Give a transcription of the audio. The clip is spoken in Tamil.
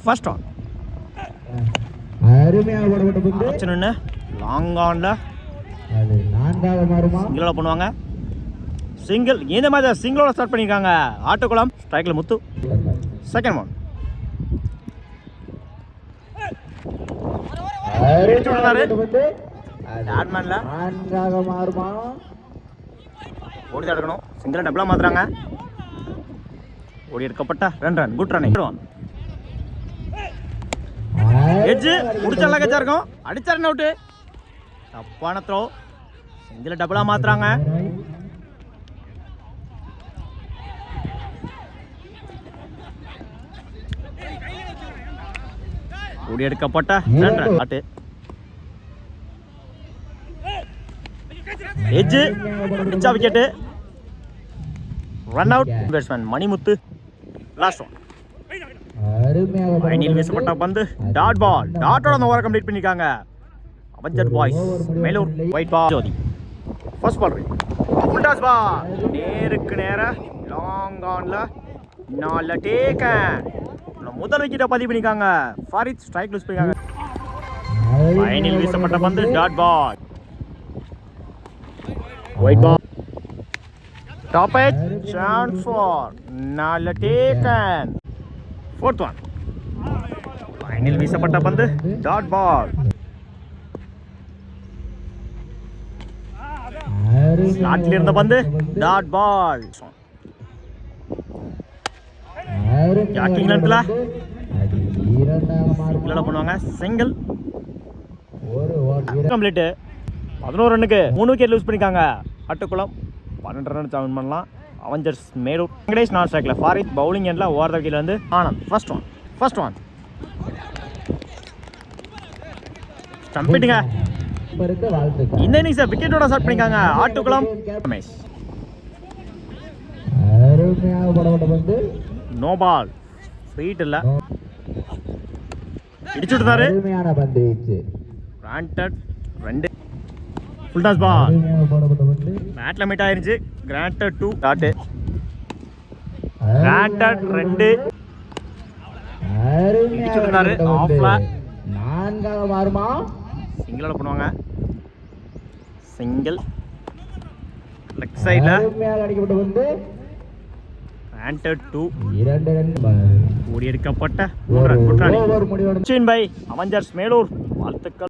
First on. அருமையாக போடப்பட்ட பந்து ஆச்சனன்னு லாங் ஆன்ல அது நான்காக மாறுமா? சிங்கிளோட பண்ணுவாங்க. சிங்கிள் இந்த மாதிரி சிங்கிளோட ஸ்டார்ட் பண்ணியிருக்காங்க. ஆட்டுக்குளம் ஸ்ட்ரைக்கில் முத்து. செகண்ட் ஒன் பேட்மேனில் நான்காக மாறுமா? ஓடி தான் எடுக்கணும். சிங்கிளை டபுளாக மாற்றுறாங்க. ஓடி எடுக்கப்பட்ட 2 ரன். Good run. எட்ஜு முடிச்சால கச்சா இருக்கும். அடிச்சாரு அவுட்டு. தப்பான த்ரோ. சிங்கிளை டபுளாக மாற்றுறாங்க. ஓடி எடுக்கப்பட்ட 2 ரன். ஆட்டு எட்ஜு அடிச்சா wicket. Run out. Batsman Manimuthu. Last one. Final வீசப்பட்ட பந்து டாட் பால். டாட்டோட அந்த ஓவரை கம்ப்ளீட் பண்ணிருக்காங்க. Avenger boys Melur wide ball Jothi. First ball full toss ball. நேருக்கு நேர லாங் ஆன்ல 4 டேக்கன். முதல் விக்கெட்டை பதிவு பண்ணிருக்காங்க. ஃபாரித் ஸ்ட்ரைக் லூஸ் பண்ணிருக்காங்க. ஃபைனல் வீசப்பட்ட பந்து dot ball. Wide ball. Top edge chance for 4 taken. Fourth one. Final வீசப்பட்ட பந்து டாட் பால். ஸ்லாட்டில் இருந்த பந்து டாட் பால். ஜாக்கிங் லென்த்ல சிங்கிள் பண்ணுவாங்க. Single complete. 11 ரன்னுக்கு 3 விக்கெட் லூஸ் பண்ணிருக்காங்க. ஆட்டுக்குளம் 12 ரன் வின் பண்ணலாம். அவஞ்சர்ஸ் மேலூர். வெங்கடேஷ் நாட் ஸ்ட்ரைக்ல. ஃபாரித் பவுலிங் எண்ட்ல ஓவர் த விக்கெட்ல வந்து ஆனந்த். First one ஸ்டம்பிட்டுங்க. இந்த இன்னிங்ஸ் விக்கெட்டோட ஸ்டார்ட் பண்ணிருக்காங்க. ஆட்டுக்குளம் ரமேஷ். அருமையாக போடப்பட்ட பந்து நோ பால். ஸ்வீட் இல்ல. இடிச்சு விட்டாரு. அருமையான பந்து வீச்சு. கிராண்டட் 2. Full toss ball. அருமையாக போடப்பட்ட பந்து மேட்ல மீட் ஆயிருச்சு. Granted 2 dot. கிராண்டட் 2. இடிச்சு விட்டாரு. ஆஃப்ல நான்காக மாறுமா? சிங்கிளோட பண்ணுவாங்க. சிங்கிள் லெக் சைடுல அருமையாக அடிக்கப்பட்ட பந்து கிராண்டட் 2. 2 ரன். ஓடி எடுக்கப்பட்ட 3 ரன். Good run. ஓவர் முடிவடைந்தது. By Avengers Melur. வாழ்த்துக்கள்.